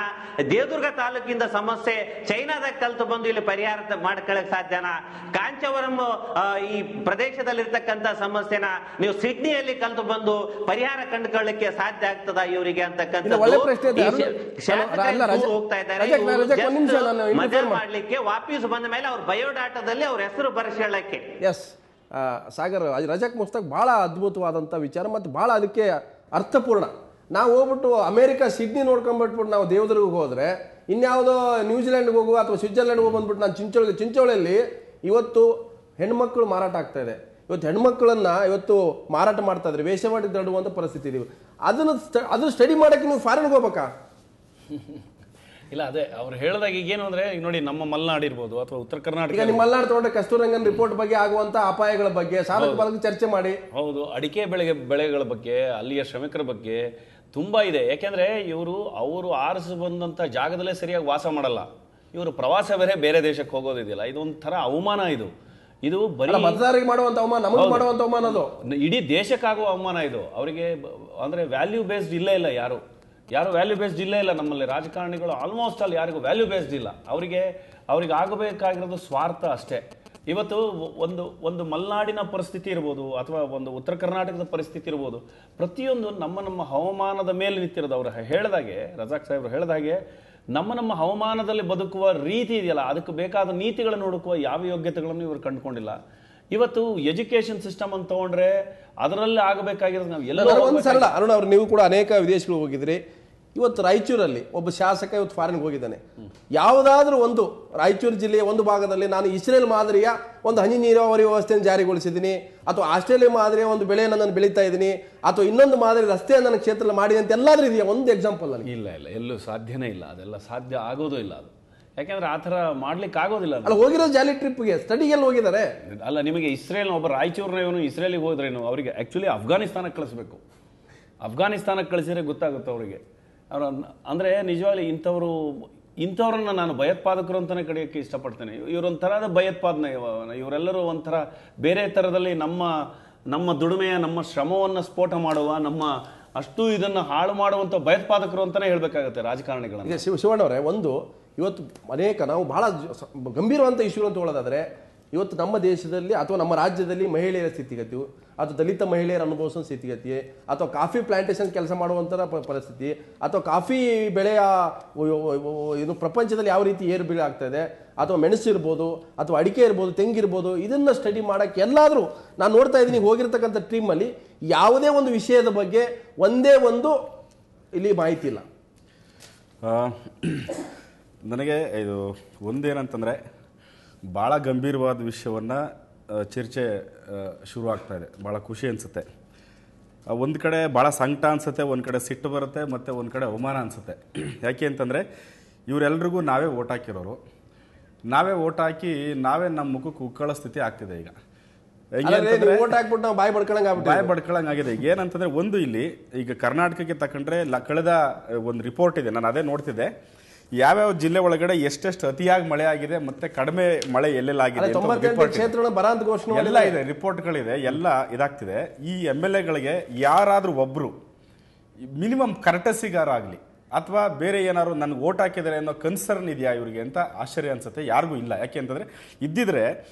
Speaker 5: ದೇವದುರ್ಗ ತಾಲೂಕಿಂದ ಸಮಸ್ಯೆ ಚೈನಾದಾಗ ಕಲ್ತು ಬಂದು ಇಲ್ಲಿ ಪರಿಹಾರ ಮಾಡ್ಕೊಳ್ಳಕ್ ಸಾಧ್ಯನಾ? ಕಾಂಚವರಂ ಈ ಪ್ರದೇಶದಲ್ಲಿರ್ತಕ್ಕಂಥ ಸಮಸ್ಯೆನ ನೀವು ಸಿಡ್ನಿಯಲ್ಲಿ ಕಲ್ತು ಬಂದು ಪರಿಹಾರ ಕಂಡುಕೊಳ್ಳಲಿಕ್ಕೆ ಸಾಧ್ಯ ಆಗ್ತದ ಇವರಿಗೆ ಅಂತಕ್ಕಂಥ ಹೋಗ್ತಾ ಇದ್ದಾರೆ. ಮಜಾ ಮಾಡ್ಲಿಕ್ಕೆ ವಾಪಸ್ ಬಂದ ಮೇಲೆ ಅವ್ರ ಬಯೋಡಾಟಾದಲ್ಲಿ ಅವ್ರ ಹೆಸರು ಬರೆಸಲಿಕ್ಕೆ.
Speaker 1: ಎಸ್ ಸಾಗರ್, ರಜಾಕ್ ಮುಸ್ತಾಕ್ ಬಹಳ ಅದ್ಭುತವಾದಂಥ ವಿಚಾರ ಮತ್ತು ಬಹಳ ಅದಕ್ಕೆ ಅರ್ಥಪೂರ್ಣ. ನಾವು ಹೋಗ್ಬಿಟ್ಟು ಅಮೆರಿಕ ಸಿಡ್ನಿ ನೋಡ್ಕೊಂಡ್ಬಿಟ್ಬಿಟ್ಟು ನಾವು ದೇವದುರ್ಗಕ್ಕೆ ಹೋದ್ರೆ ಇನ್ಯಾವುದೋ ನ್ಯೂಜಿಲೆಂಡ್ಗೆ ಹೋಗುವ ಅಥವಾ ಸ್ವಿಟ್ಜರ್ಲೆಂಡ್ಗೆ ಹೋಗಿ ಬಂದ್ಬಿಟ್ಟು ನಾನು ಚಿಂಚೋಳಿಯಲ್ಲಿ ಇವತ್ತು ಹೆಣ್ಮಕ್ಳು ಮಾರಾಟ ಆಗ್ತಾ ಇದೆ. ಇವತ್ತು ಹೆಣ್ಮಕ್ಳನ್ನ ಇವತ್ತು ಮಾರಾಟ ಮಾಡ್ತಾ ಇದ್ರೆ, ವೇಷವಾಟಿ ತಡುವಂಥ ಪರಿಸ್ಥಿತಿ ಇದೀವಿ. ಅದನ್ನು ಸ್ಟಡಿ ಮಾಡಕ್ಕೆ ನೀವು ಫಾರಿನ್ಗೆ ಹೋಗ್ಬೇಕಾ?
Speaker 6: ಇಲ್ಲ ಅದೇ ಅವ್ರು ಹೇಳಿದಾಗ ಈಗ ಏನು ಅಂದ್ರೆ ಈಗ ನೋಡಿ ನಮ್ಮ ಮಲೆನಾಡು ಇರ್ಬೋದು ಅಥವಾ ಉತ್ತರ ಕರ್ನಾಟಕ
Speaker 1: ಈಗ ನಿಮ್ಮ ಮಲೆನಾಡು ತಗೊಂಡ್ರೆ ಕಸ್ತೂರಂಗನ್ ರಿಪೋರ್ಟ್ ಬಗ್ಗೆ ಆಗುವಂತ ಅಪಾಯಗಳ ಬಗ್ಗೆ ಸಾಧಕ ಬಾಧಕ ಚರ್ಚೆ ಮಾಡಿ.
Speaker 6: ಹೌದು, ಅಡಿಕೆ ಬೆಳೆಗಳ ಬಗ್ಗೆ, ಅಲ್ಲಿಯ ಶ್ರಮಿಕರ ಬಗ್ಗೆ ತುಂಬಾ ಇದೆ. ಯಾಕೆಂದ್ರೆ ಅವರು ಆರಿಸಿ ಬಂದಂತ ಜಾಗದಲ್ಲೇ ಸರಿಯಾಗಿ ವಾಸ ಮಾಡಲ್ಲ. ಇವರು ಪ್ರವಾಸ ಬೇರೆ ದೇಶಕ್ಕೆ ಹೋಗೋದಿದೆಯಲ್ಲ, ಇದೊಂಥರ ಅವಮಾನ. ಇದು ಬರೀ
Speaker 1: ಮತದಾರರಿಗೆ ಮಾಡುವಂತ ಅವಮಾನ, ನಮಗೆ ಮಾಡುವಂತ ಅವಮಾನ, ಅದು
Speaker 6: ಇಡೀ ದೇಶಕ್ಕಾಗುವ ಅವಮಾನ. ಇದು ಅವರಿಗೆ ಅಂದ್ರೆ ವ್ಯಾಲ್ಯೂ ಬೇಸ್ಡ್ ಇಲ್ಲೇ ಇಲ್ಲ. ಯಾರು ವ್ಯಾಲ್ಯೂ ಬೇಸ್ಡ್ ಇಲ್ಲೇ ಇಲ್ಲ ನಮ್ಮಲ್ಲಿ. ರಾಜಕಾರಣಿಗಳು ಆಲ್ಮೋಸ್ಟ್ ಅಲ್ಲಿ ಯಾರಿಗೂ ವ್ಯಾಲ್ಯೂ ಬೇಸ್ಡ್ ಇಲ್ಲ. ಅವ್ರಿಗೆ ಆಗಬೇಕಾಗಿರೋದು ಸ್ವಾರ್ಥ ಅಷ್ಟೇ. ಇವತ್ತು ಒಂದು ಮಲೆನಾಡಿನ ಪರಿಸ್ಥಿತಿ ಇರ್ಬೋದು ಅಥವಾ ಒಂದು ಉತ್ತರ ಕರ್ನಾಟಕದ ಪರಿಸ್ಥಿತಿ ಇರ್ಬೋದು, ಪ್ರತಿಯೊಂದು ನಮ್ಮ ಹವಾಮಾನದ ಮೇಲೆ ನಿಂತಿರೋದು. ಅವರು ಹೇಳಿದಾಗೆ, ರಜಾಕ್ ಸಾಹೇಬ್ರು ಹೇಳಿದಾಗೆ, ನಮ್ಮ ಹವಾಮಾನದಲ್ಲಿ ಬದುಕುವ ರೀತಿ ಇದೆಯಲ್ಲ, ಅದಕ್ಕೆ ಬೇಕಾದ ನೀತಿಗಳನ್ನು ಹುಡುಕುವ ಯಾವ ಯೋಗ್ಯತೆಗಳನ್ನು ಇವರು ಕಂಡುಕೊಂಡಿಲ್ಲ. ಇವತ್ತು ಎಜುಕೇಶನ್ ಸಿಸ್ಟಮ್ ಅಂತ ತಗೊಂಡ್ರೆ ಅದರಲ್ಲಿ ಆಗಬೇಕಾಗಿರೋದು ನಾವು ಎಲ್ಲ
Speaker 1: ಸರಳ. ಅರುಣ್ ಅವರು, ನೀವು ಕೂಡ ಅನೇಕ ವಿದೇಶಗಳು ಹೋಗಿದ್ರಿ. ಇವತ್ತು ರಾಯಚೂರಲ್ಲಿ ಒಬ್ಬ ಶಾಸಕ ಇವತ್ತು ಫಾರಿನ್ಗೆ ಹೋಗಿದ್ದಾನೆ. ಯಾವುದಾದ್ರೂ ಒಂದು ರಾಯಚೂರು ಜಿಲ್ಲೆಯ ಒಂದು ಭಾಗದಲ್ಲಿ ನಾನು ಇಸ್ರೇಲ್ ಮಾದರಿಯ ಒಂದು ಹನಿ ನೀರಾವರಿ ವ್ಯವಸ್ಥೆಯನ್ನು ಜಾರಿಗೊಳಿಸಿದ್ದೀನಿ, ಅಥವಾ ಆಸ್ಟ್ರೇಲಿಯಾ ಮಾದರಿಯ ಒಂದು ಬೆಳೆಯನ್ನು ನಾನು ಬೆಳೀತಾ ಇದ್ದೀನಿ, ಅಥವಾ ಇನ್ನೊಂದು ಮಾದರಿ ರಸ್ತೆಯನ್ನು ನನ್ನ ಕ್ಷೇತ್ರದಲ್ಲಿ ಮಾಡಿ ಅಂತ ಎಲ್ಲಾದ್ರೂ ಇದೆಯಾ? ಒಂದು ಎಕ್ಸಾಂಪಲ್ ಅಲ್ಲಿ
Speaker 6: ಇಲ್ಲ, ಎಲ್ಲೂ ಸಾಧ್ಯನೇ ಇಲ್ಲ. ಅದೆಲ್ಲ ಸಾಧ್ಯ ಆಗೋದು ಇಲ್ಲ ಅದು. ಯಾಕೆಂದ್ರೆ ಆ ಥರ ಮಾಡ್ಲಿಕ್ಕೆ ಆಗೋದಿಲ್ಲ.
Speaker 1: ಅಲ್ಲ, ಹೋಗಿರೋ ಜಾಲಿ ಟ್ರಿಪ್ಗೆ ಸ್ಟಡಿಗೆಲ್ಲಿ ಹೋಗಿದ್ದಾರೆ.
Speaker 6: ಅಲ್ಲ, ನಿಮಗೆ ಇಸ್ರೇಲ್ ಒಬ್ಬ ರಾಯಚೂರಿನ ಇವನು ಇಸ್ರೇಲಿಗೆ ಹೋದ್ರೇನು, ಅವರಿಗೆ ಆಕ್ಚುಲಿ ಅಫ್ಘಾನಿಸ್ತಾನಕ್ಕೆ ಕಳಿಸ್ಬೇಕು. ಅಫ್ಘಾನಿಸ್ತಾನಕ್ಕೆ ಕಳಿಸಿದ್ರೆ ಗೊತ್ತಾಗುತ್ತೆ ಅವರಿಗೆ. ಅವ್ರ ಅಂದ್ರೆ ನಿಜವಾಗ್ಲಿ ಇಂಥವ್ರನ್ನ ನಾನು ಭಯೋತ್ಪಾದಕರು ಅಂತಾನೆ ಕಡೆಯೋಕ್ಕೆ ಇಷ್ಟಪಡ್ತೇನೆ. ಇವರೊಂಥರದ ಭಯೋತ್ಪಾದನೆ. ಇವರೆಲ್ಲರೂ ಒಂಥರ ಬೇರೆ ಥರದಲ್ಲಿ ನಮ್ಮ ದುಡಿಮೆಯ, ನಮ್ಮ ಶ್ರಮವನ್ನು ಸ್ಫೋಟ ಮಾಡುವ, ನಮ್ಮ ಅಷ್ಟು ಇದನ್ನು ಹಾಳು ಮಾಡುವಂಥ ಭಯೋತ್ಪಾದಕರು ಅಂತಾನೆ ಹೇಳ್ಬೇಕಾಗತ್ತೆ ರಾಜಕಾರಣಿಗಳನ್ನ.
Speaker 1: ಈಗ ಶಿವಣ್ಣವರೇ, ಇವತ್ತು ನಾವು ಬಹಳ ಗಂಭೀರವಂತ ಇಶ್ಯೂ ಅಂತ ಹೇಳೋದಾದ್ರೆ, ಇವತ್ತು ನಮ್ಮ ದೇಶದಲ್ಲಿ ಅಥವಾ ನಮ್ಮ ರಾಜ್ಯದಲ್ಲಿ ಮಹಿಳೆಯರ ಸ್ಥಿತಿಗತಿ, ಅಥವಾ ದಲಿತ ಮಹಿಳೆಯರ ಅನುಭವಿಸೋ ಸ್ಥಿತಿಗತಿ, ಅಥವಾ ಕಾಫಿ ಪ್ಲಾಂಟೇಶನ್ ಕೆಲಸ ಮಾಡುವಂಥ ಪರಿಸ್ಥಿತಿ, ಅಥವಾ ಕಾಫಿ ಬೆಳೆಯ ಇದು ಪ್ರಪಂಚದಲ್ಲಿ ಯಾವ ರೀತಿ ಏರುಬೀಳು ಆಗ್ತಾ ಇದೆ, ಅಥವಾ ಮೆಣಸು ಇರ್ಬೋದು, ಅಥವಾ ಅಡಿಕೆ ಇರ್ಬೋದು, ತೆಂಗಿರ್ಬೋದು, ಇದನ್ನು ಸ್ಟಡಿ ಮಾಡೋಕ್ಕೆ ಎಲ್ಲಾದರೂ ನಾನು ನೋಡ್ತಾ ಇದ್ದೀನಿ. ಹೋಗಿರ್ತಕ್ಕಂಥ ಟೀಮಲ್ಲಿ ಯಾವುದೇ ಒಂದು ವಿಷಯದ ಬಗ್ಗೆ ಒಂದೇ ಒಂದು ಇಲ್ಲಿ ಮಾಹಿತಿ ಇಲ್ಲ.
Speaker 7: ನನಗೆ ಇದು ಒಂದೇನಂತಂದರೆ, ಭಾಳ ಗಂಭೀರವಾದ ವಿಷಯವನ್ನು ಚರ್ಚೆ ಶುರು ಆಗ್ತಾ ಇದೆ. ಭಾಳ ಖುಷಿ ಅನಿಸುತ್ತೆ. ಒಂದು ಕಡೆ ಭಾಳ ಸಂಕಟ ಅನಿಸುತ್ತೆ, ಒಂದು ಕಡೆ ಸಿಟ್ಟು ಬರುತ್ತೆ, ಮತ್ತು ಒಂದು ಕಡೆ ಅವಮಾನ ಅನಿಸುತ್ತೆ. ಯಾಕೆ ಅಂತಂದರೆ, ಇವರೆಲ್ರಿಗೂ ನಾವೇ ಓಟ್ ಹಾಕಿರೋರು. ನಾವೇ ಓಟ್ ಹಾಕಿ ನಮ್ಮ ಮುಖಕ್ಕೆ ಉಕ್ಕಳೋ ಸ್ಥಿತಿ ಆಗ್ತಿದೆ ಈಗ.
Speaker 1: ಓಟ್ ಹಾಕ್ಬಿಟ್ಟು ನಾವು ಬಾಯಿ
Speaker 7: ಬಡ್ಕೊಳಂಗಾಗಿದೆ. ಈಗ ಏನಂತಂದರೆ, ಒಂದು ಇಲ್ಲಿ ಈಗ ಕರ್ನಾಟಕಕ್ಕೆ ತಗೊಂಡ್ರೆ ಕಳೆದ ಒಂದು ರಿಪೋರ್ಟ್ ಇದೆ, ನಾನು ಅದೇ ನೋಡ್ತಿದ್ದೆ. ಯಾವ್ಯಾವ ಜಿಲ್ಲೆ ಒಳಗಡೆ ಎಷ್ಟೆಷ್ಟು ಅತಿಯಾಗಿ ಮಳೆ ಆಗಿದೆ ಮತ್ತೆ ಕಡಿಮೆ ಮಳೆ ಎಲ್ಲೆಲ್ಲಾಗಿದೆ ಎಲ್ಲ ಇದೆ, ರಿಪೋರ್ಟ್ಗಳಿದೆ, ಎಲ್ಲ ಇದಾಗ್ತಿದೆ. ಈ MLAಗಳಿಗೆ ಯಾರಾದ್ರೂ ಒಬ್ರು ಮಿನಿಮಮ್ ಕರ್ಟಸಿಗಾರಾಗ್ಲಿ ಅಥವಾ ಬೇರೆ ಏನಾದ್ರು ನನ್ಗೆ ಓಟ್ ಹಾಕಿದರೆ ಅನ್ನೋ ಕನ್ಸರ್ನ್ ಇದೆಯಾ ಇವರಿಗೆ ಅಂತ ಆಶ್ಚರ್ಯ ಅನ್ಸುತ್ತೆ. ಯಾರಿಗೂ ಇಲ್ಲ. ಯಾಕೆ ಅಂತಂದ್ರೆ, ಇದ್ದಿದ್ರೆ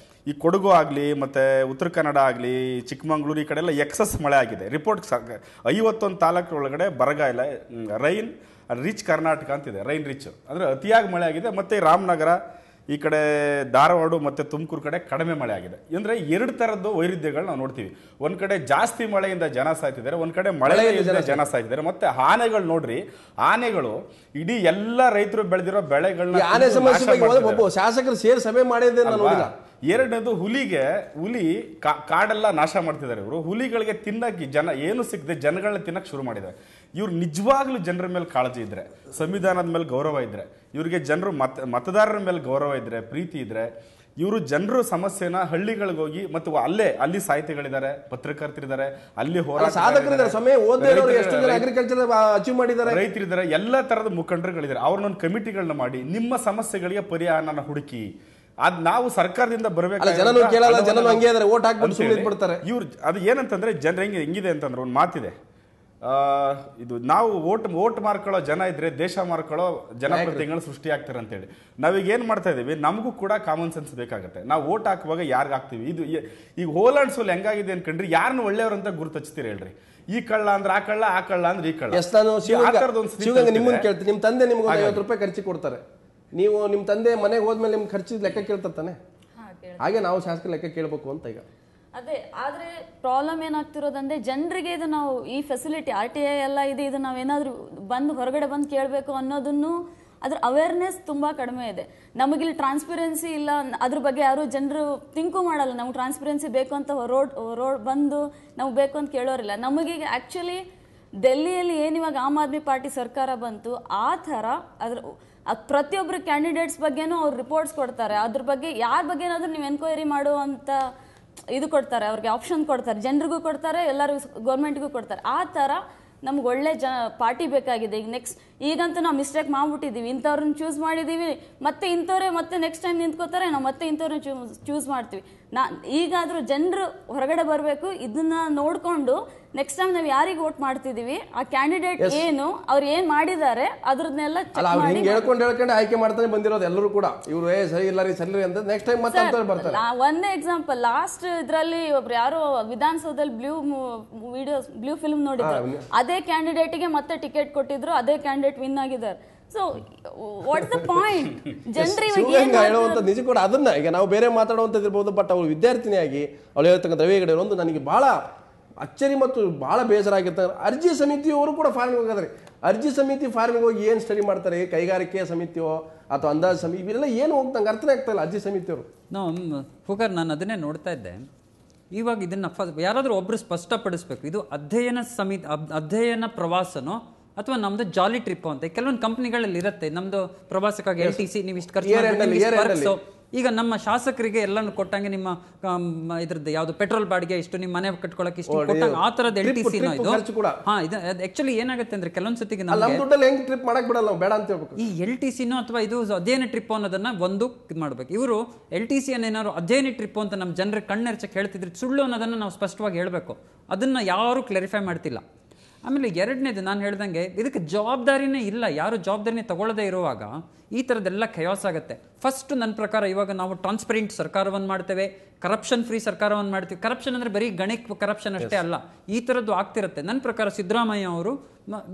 Speaker 7: ಈ ಕೊಡಗು ಆಗಲಿ ಮತ್ತು ಉತ್ತರ ಕನ್ನಡ ಆಗಲಿ, ಚಿಕ್ಕಮಂಗ್ಳೂರು, ಈ ಕಡೆ ಎಲ್ಲ ಎಕ್ಸಸ್ ಮಳೆ ಆಗಿದೆ. ರಿಪೋರ್ಟ್ 51 ತಾಲೂಕು ಒಳಗಡೆ ಬರಗಾಲ, ರೈನ್ ರಿಚ್ ಕರ್ನಾಟಕ ಅಂತಿದೆ, ರೈನ್ ರಿಚ್ ಅಂದರೆ ಅತಿಯಾಗಿ ಮಳೆ ಆಗಿದೆ. ಮತ್ತು ರಾಮನಗರ, ಈ ಕಡೆ ಧಾರವಾಡ ಮತ್ತು ತುಮಕೂರು ಕಡೆ ಕಡಿಮೆ ಮಳೆ ಆಗಿದೆ. ಅಂದರೆ ಎರಡು ಥರದ್ದು ವೈರುಧ್ಯಗಳು ನಾವು ನೋಡ್ತೀವಿ. ಒಂದು ಕಡೆ ಜಾಸ್ತಿ ಮಳೆಯಿಂದ ಜನ ಸಾಯ್ತಿದ್ದಾರೆ, ಒಂದು ಕಡೆ ಮಳೆಯಿಂದ ಜನ ಸಾಯ್ತಿದ್ದಾರೆ. ಮತ್ತು ಆನೆಗಳು ನೋಡ್ರಿ, ಆನೆಗಳು ಇಡೀ ಎಲ್ಲ ರೈತರು ಬೆಳೆದಿರೋ ಬೆಳೆಗಳನ್ನ
Speaker 1: ಶಾಸಕರು ಸೇರಿ ಸಭೆ ಮಾಡಿದೆ.
Speaker 7: ಎರಡನೇದು, ಹುಲಿ ಕಾಡೆಲ್ಲ ನಾಶ ಮಾಡ್ತಿದ್ದಾರೆ ಇವರು. ಹುಲಿಗಳಿಗೆ ತಿನ್ನಕ್ಕೆ ಏನು ಸಿಗದೆ ಜನಗಳನ್ನ ತಿನ್ನಕ್ಕೆ ಶುರು ಮಾಡಿದ್ದಾರೆ. ಇವ್ರು ನಿಜವಾಗ್ಲೂ ಜನರ ಮೇಲೆ ಕಾಳಜಿ ಇದ್ರೆ, ಸಂವಿಧಾನದ ಮೇಲೆ ಗೌರವ ಇದ್ರೆ, ಇವ್ರಿಗೆ ಜನರು ಮತದಾರರ ಮೇಲೆ ಗೌರವ ಇದ್ರೆ, ಪ್ರೀತಿ ಇದ್ರೆ, ಇವರು ಜನರು ಸಮಸ್ಯೆನ ಹಳ್ಳಿಗಳಿಗೆ ಹೋಗಿ ಮತ್ತು ಅಲ್ಲಿ ಸಾಹಿತಿಗಳಿದ್ದಾರೆ, ಪತ್ರಕರ್ತರಿದ್ದಾರೆ, ಅಲ್ಲಿ ರೈತರಿದ್ದಾರೆ, ಎಲ್ಲ ತರದ ಮುಖಂಡರುಗಳಿದ್ದಾರೆ. ಅವ್ರನ್ನೊಂದು ಕಮಿಟಿಗಳನ್ನ ಮಾಡಿ ನಿಮ್ಮ ಸಮಸ್ಯೆಗಳಿಗೆ ಪರಿಹಾರನ ಹುಡುಕಿ, ನಾವು ಸರ್ಕಾರದಿಂದ ಬರಬೇಕು. ಇವ್ರು ಅದು ಏನಂತಂದ್ರೆ, ಜನರು ಹೆಂಗಿದೆ ಅಂತಂದ್ರೆ, ಒಂದು ಮಾತಿದೆ, ಇದು ನಾವು ಓಟ್ ಮಾರ್ಕೊಳ್ಳೋ ಜನ ಇದ್ರೆ ದೇಶ ಮಾರ್ಕೊಳ್ಳೋ ಜನಪ್ರತಿನಿಧಿಗಳು ಸೃಷ್ಟಿ ಆಗ್ತಾರೆ ಅಂತೇಳಿ. ನಾವೀಗ ಏನ್ ಮಾಡ್ತಾ ಇದೀವಿ, ನಮಗೂ ಕೂಡ ಕಾಮನ್ ಸೆನ್ಸ್ ಬೇಕಾಗುತ್ತೆ. ನಾವು ಓಟ್ ಹಾಕುವಾಗ ಯಾರಿಗೆ ಹಾಕ್ತಿವಿ, ಇದು ಈಗ ಹೋಲ್ಯಾಂಡ್ ಸೋಲ್ ಹೆಂಗಾಗಿದೆ ಅನ್ಕೊಂಡ್ರಿ, ಯಾರನ್ನ ಒಳ್ಳೆಯವ್ರಂತ ಗುರುತು ಹಚ್ತೀರಿ ಹೇಳ್ರಿ. ಈ ಕಳ್ಳ ಅಂದ್ರೆ ಆ ಕಳ್ಳ, ಆ ಕಳ್ಳ ಅಂದ್ರೆ ಈ ಕಳ್ಳ.
Speaker 1: ನಿಮ್ಮನ್ನು ಕೇಳ್ತೀನಿ, ನಿಮ್ ತಂದೆ ನಿಮ್ಗೆ 50 ರೂಪಾಯಿ ಖರ್ಚು ಕೊಡ್ತಾರೆ, ನೀವು ನಿಮ್ ತಂದೆ ಮನೆಗೆ ಹೋದ್ಮೇಲೆ ನಿಮ್ಗೆ ಖರ್ಚಿದ ಲೆಕ್ಕ ಕೇಳ್ತಾನೆ, ಹಾಗೆ ನಾವು ಶಾಸಕರ ಲೆಕ್ಕ ಕೇಳಬೇಕು ಅಂತ. ಈಗ
Speaker 8: ಅದೇ, ಆದ್ರೆ ಪ್ರಾಬ್ಲಮ್ ಏನಾಗ್ತಿರೋದಂದ್ರೆ, ಜನರಿಗೆ ಇದು ನಾವು ಈ ಫೆಸಿಲಿಟಿ RTI ಎಲ್ಲ ಇದೆ, ಇದು ನಾವೇನಾದ್ರೂ ಹೊರಗಡೆ ಬಂದು ಕೇಳಬೇಕು ಅನ್ನೋದನ್ನು, ಅದ್ರ ಅವೇರ್ನೆಸ್ ತುಂಬಾ ಕಡಿಮೆ ಇದೆ. ನಮಗಿಲ್ಲಿ ಟ್ರಾನ್ಸ್ಪರೆನ್ಸಿ ಇಲ್ಲ, ಅದ್ರ ಬಗ್ಗೆ ಯಾರು ಜನರು ಥಿಂಕು ಮಾಡಲ್ಲ. ನಮ್ಗೆ ಟ್ರಾನ್ಸ್ಪರೆನ್ಸಿ ಬೇಕು ಅಂತ ರೋಡ್ ಬಂದು ನಾವು ಬೇಕು ಅಂತ ಕೇಳೋರಿಲ್ಲ. ನಮಗೀಗ ಆಕ್ಚುಲಿ ಡೆಲ್ಲಿಯಲ್ಲಿ ಏನಿವಾಗ ಆಮ್ ಆದ್ಮಿ ಪಾರ್ಟಿ ಸರ್ಕಾರ ಬಂತು, ಆ ಥರ ಪ್ರತಿಯೊಬ್ಬರು ಕ್ಯಾಂಡಿಡೇಟ್ಸ್ ಬಗ್ಗೆನೂ ಅವ್ರು ರಿಪೋರ್ಟ್ಸ್ ಕೊಡ್ತಾರೆ, ಅದ್ರ ಬಗ್ಗೆ ಯಾರ ಬಗ್ಗೆ ಏನಾದರೂ ನೀವು ಎನ್ಕ್ವೈರಿ ಮಾಡುವಂಥ ಇದು ಕೊಡ್ತಾರೆ, ಅವ್ರಿಗೆ ಆಪ್ಷನ್ ಕೊಡ್ತಾರೆ, ಜನರಿಗೂ ಕೊಡ್ತಾರೆ, ಎಲ್ಲರಿಗೂ ಗೌರ್ಮೆಂಟ್ಗೂ ಕೊಡ್ತಾರೆ. ಆ ಥರ ನಮ್ಗೆ ಒಳ್ಳೆ ಪಾರ್ಟಿ ಬೇಕಾಗಿದೆ. ಈಗ ಈಗಂತೂ ನಾವು ಮಿಸ್ಟೇಕ್ ಮಾಡ್ಬಿಟ್ಟಿದ್ದೀವಿ, ಇಂಥವ್ರನ್ನ ಚೂಸ್ ಮಾಡಿದ್ದೀವಿ, ಮತ್ತೆ ಇಂಥವ್ರೆ ಮತ್ತೆ ನೆಕ್ಸ್ಟ್ ಟೈಮ್ ನಿಂತ್ಕೋತಾರೆ, ನಾವು ಮತ್ತೆ ಇಂಥವ್ರನ್ನ ಚೂಸ್ ಮಾಡ್ತೀವಿ. ಈಗಾದರೂ ಜನರು ಹೊರಗಡೆ ಬರಬೇಕು, ಇದನ್ನ ನೋಡಿಕೊಂಡು ನೆಕ್ಸ್ಟ್ ಟೈಮ್ ನಾವು ಯಾರಿಗೆ ವೋಟ್ ಮಾಡ್ತಿದೀವಿ, ಆ ಕ್ಯಾಂಡಿಡೇಟ್ ಏನು, ಅವ್ರು ಏನ್ ಮಾಡಿದ್ದಾರೆ ಅದ್ರನ್ನೆಲ್ಲ
Speaker 1: ಹೇಳ್ಕೊಂಡು ಆಯ್ಕೆ ಮಾಡ್ತಾನೆ ಬಂದಿರೋದು ಎಲ್ಲರೂ ಕೂಡ. ಇವ್ರು ಸರಿ ಇಲ್ಲ ರೀ ಸರಿ ಅಂತ ನೆಕ್ಸ್ಟ್ ಟೈಮ್ ಮತ್ತೆ ಬರ್ತಾರೆ.
Speaker 8: ಒಂದೇ ಎಕ್ಸಾಂಪಲ್, ಲಾಸ್ಟ್ ಇದ್ರಲ್ಲಿ ಒಬ್ರು ಯಾರೋ ವಿಧಾನಸೌಧದಲ್ಲಿ ಬ್ಲೂ ಫಿಲ್ಮ್ ನೋಡಿದ್ರು, ಅದೇ ಕ್ಯಾಂಡಿಡೇಟ್ಗೆ ಮತ್ತೆ ಟಿಕೆಟ್ ಕೊಟ್ಟಿದ್ರು, ಅದೇ ಕ್ಯಾಂಡಿಡೇಟ್ ವಿನ್ ಆಗಿದ್ದಾರೆ. So what's the point?
Speaker 1: ಹೇಳುವಂತ ನಿಜ ಕೂಡ ಅದನ್ನ ಈಗ ನಾವು ಬೇರೆ ಮಾತಾಡುವಂತದಿರ್ಬೋದು, ಬಟ್ ಅವಳು ವಿದ್ಯಾರ್ಥಿನಿಯಾಗಿ ಅವಳು ಹೇಳ್ತಕ್ಕಂಥ ರವಿಗಡೆ ಒಂದು ನನಗೆ ಬಹಳ ಅಚ್ಚರಿ ಮತ್ತು ಬಹಳ ಬೇಸರ ಆಗಿರ್ತಾರೆ. ಅರ್ಜಿ ಸಮಿತಿಯವರು ಕೂಡ ಫಾರಿನ್ ಹೋಗಿದ್ದಾರೆ. ಅರ್ಜಿ ಸಮಿತಿ ಫಾರಿನ್ಗೆ ಹೋಗಿ ಏನು ಸ್ಟಡಿ ಮಾಡ್ತಾರೆ? ಕೈಗಾರಿಕೆ ಸಮಿತಿಯೋ ಅಥವಾ ಅಂದಾಜು ಸಮಿತಿ ಇವೆಲ್ಲ ಏನು ಹೋಗ್ತಂಗೆ ಅರ್ಥ ಆಗ್ತಾ ಇಲ್ಲ ಅರ್ಜಿ ಸಮಿತಿಯವರು.
Speaker 9: ಫುಕರ್, ನಾನು ಅದನ್ನೇ ನೋಡ್ತಾ ಇದ್ದೆ. ಇವಾಗ ಇದನ್ನ ಯಾರಾದರೂ ಒಬ್ರು ಸ್ಪಷ್ಟಪಡಿಸ್ಬೇಕು, ಇದು ಅಧ್ಯಯನ ಪ್ರವಾಸನೋ ಅಥವಾ ನಮ್ದು ಜಾಲಿ ಟ್ರಿಪ್ ಅಂತ. ಕೆಲವೊಂದು ಕಂಪ್ನಿಗಳಲ್ಲಿ ಇರುತ್ತೆ, ನಮ್ದು ಪ್ರವಾಸಕ್ಕಾಗಿ LTC ನೀವು ಇಷ್ಟು ಖರ್ಚು. ಈಗ ನಮ್ಮ ಶಾಸಕರಿಗೆ ಎಲ್ಲಾನು ಕೊಟ್ಟಂಗೆ ನಿಮ್ಮ ಇದ್ರದ್ದು ಯಾವ್ದು ಪೆಟ್ರೋಲ್ ಬಾಡಿಗೆ ಇಷ್ಟು, ನಿಮ್ಮ ಮನೆ ಕಟ್ಕೊಳಕ್ಕೆ ಇಷ್ಟು ಕೊಟ್ಟಂಗೆ ಆ ತರದ LTC ಇದು. ಇದು ಆಕ್ಚುಲಿ ಏನಾಗುತ್ತೆ ಅಂದ್ರೆ ಕೆಲವೊಂದ್ ಸತಿಗೆ ಈ LTC ಅಥವಾ ಇದು ಅಧ್ಯಯನ ಟ್ರಿಪ್ ಅನ್ನೋದನ್ನ ಒಂದು ಇದು ಮಾಡ್ಬೇಕು. ಇವರು LTC ಏನಾದ್ರು ಅಧ್ಯಯನ ಟ್ರಿಪ್ ಅಂತ ನಮ್ಮ ಜನರ ಕಣ್ಣೆರ್ಚಕ್ಕೆ ಹೇಳ್ತಿದ್ರೆ ಸುಳ್ಳು ಅನ್ನೋದನ್ನ ನಾವು ಸ್ಪಷ್ಟವಾಗಿ ಹೇಳ್ಬೇಕು. ಅದನ್ನ ಯಾರು ಕ್ಲಾರಿಫೈ ಮಾಡ್ತಿಲ್ಲ. ಆಮೇಲೆ ಎರಡನೇದು ನಾನು ಹೇಳ್ದಂಗೆ ಇದಕ್ಕೆ ಜವಾಬ್ದಾರಿನೇ ಇಲ್ಲ, ಯಾರು ಜವಾಬ್ದಾರಿನೇ ತಗೊಳ್ಳದೇ ಇರುವಾಗ ಈ ಥರದ್ದೆಲ್ಲ ಖಯಾಸ್ ಆಗುತ್ತೆ. ಫಸ್ಟ್ ನನ್ನ ಪ್ರಕಾರ ಇವಾಗ ನಾವು ಟ್ರಾನ್ಸ್ಪರೆಂಟ್ ಸರ್ಕಾರವನ್ನು ಮಾಡ್ತೇವೆ, ಕರಪ್ಷನ್ ಫ್ರೀ ಸರ್ಕಾರವನ್ನು ಮಾಡ್ತೀವಿ. ಕರಪ್ಷನ್ ಅಂದರೆ ಬರೀ ಕರಪ್ಷನ್ ಅಷ್ಟೇ ಅಲ್ಲ, ಈ ಥರದ್ದು ಆಗ್ತಿರುತ್ತೆ. ನನ್ನ ಪ್ರಕಾರ ಸಿದ್ದರಾಮಯ್ಯ ಅವರು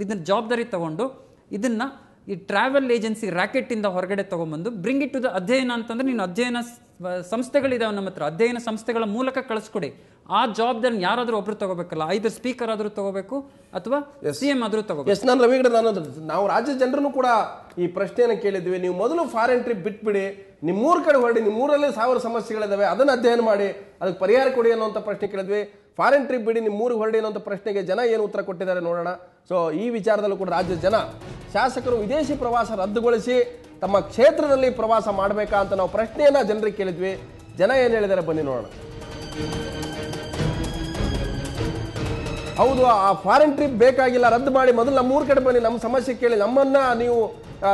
Speaker 9: ಇದನ್ನ ಜವಾಬ್ದಾರಿ ತಗೊಂಡು ಇದನ್ನ ಈ ಟ್ರಾವೆಲ್ ಏಜೆನ್ಸಿ ರ್ಯಾಕೆಟಿಂದ ಹೊರಗಡೆ ತೊಗೊಂಬಂದು ಬ್ರಿಂಗ್ ಇಟ್ ಟು ದ ಅಧ್ಯಯನ ಅಂತಂದ್ರೆ, ನೀನು ಅಧ್ಯಯನ ಸಂಸ್ಥೆಗಳಿದಾವೆ ನಮ್ಮ ಹತ್ರ, ಅಧ್ಯಯನ ಸಂಸ್ಥೆಗಳ ಮೂಲಕ ಕಳಿಸ್ಕೊಡಿ. ಆ ಜವಾಬ್ದಾರಿ ಯಾರಾದ್ರೂ ಒಬ್ರು ತಗೋಬೇಕಲ್ಲ, ಐದರ್ ಸ್ಪೀಕರ್ ಆದ್ರೂ ತಗೋಬೇಕು ಅಥವಾ CM ಆದ್ರೂ ತಗೋಬೇಕು.
Speaker 1: ನಾನು ರವಿಗಡೆ ನಾವು ರಾಜ್ಯ ಜನರನ್ನು ಕೂಡ ಈ ಪ್ರಶ್ನೆಯನ್ನು ಕೇಳಿದ್ವಿ. ನೀವು ಮೊದಲು ಫಾರಿನ್ ಟ್ರಿಪ್ ಬಿಟ್ಬಿಡಿ, ನಿಮ್ಮೂರ ಕಡೆ ಹೊರಡಿ, ನಿಮ್ಮೂರಲ್ಲೇ 1000 ಸಮಸ್ಯೆಗಳಿದಾವೆ, ಅದನ್ನು ಅಧ್ಯಯನ ಮಾಡಿ ಅದಕ್ಕೆ ಪರಿಹಾರ ಕೊಡಿ ಅನ್ನೋಂಥ ಪ್ರಶ್ನೆ ಕೇಳಿದ್ವಿ. ಫಾರಿನ್ ಟ್ರಿಪ್ ಬಿಡಿ, ನಿಮ್ಮೂರಿಗೆ ಹೊರಡಿ ಅನ್ನೋಂಥ ಪ್ರಶ್ನೆಗೆ ಜನ ಏನು ಉತ್ತರ ಕೊಟ್ಟಿದ್ದಾರೆ ನೋಡೋಣ. ಸೊ ಈ ವಿಚಾರದಲ್ಲೂ ಕೂಡ ರಾಜ್ಯದ ಜನ ಶಾಸಕರು ವಿದೇಶಿ ಪ್ರವಾಸ ರದ್ದುಗೊಳಿಸಿ ತಮ್ಮ ಕ್ಷೇತ್ರದಲ್ಲಿ ಪ್ರವಾಸ ಮಾಡಬೇಕಾ ಅಂತ ನಾವು ಪ್ರಶ್ನೆಯನ್ನ ಜನರಿಗೆ ಕೇಳಿದ್ವಿ. ಜನ ಏನು ಹೇಳಿದ್ದಾರೆ ಬನ್ನಿ ನೋಡೋಣ. ಹೌದು, ಆ ಫಾರಿನ್ ಟ್ರಿಪ್ ಬೇಕಾಗಿಲ್ಲ, ರದ್ದು ಮಾಡಿ, ಮೊದಲು ನಮ್ಮೂರ ಕಡೆ ಬನ್ನಿ, ನಮ್ಮ ಸಮಸ್ಯೆ ಕೇಳಿ, ನಮ್ಮನ್ನ ನೀವು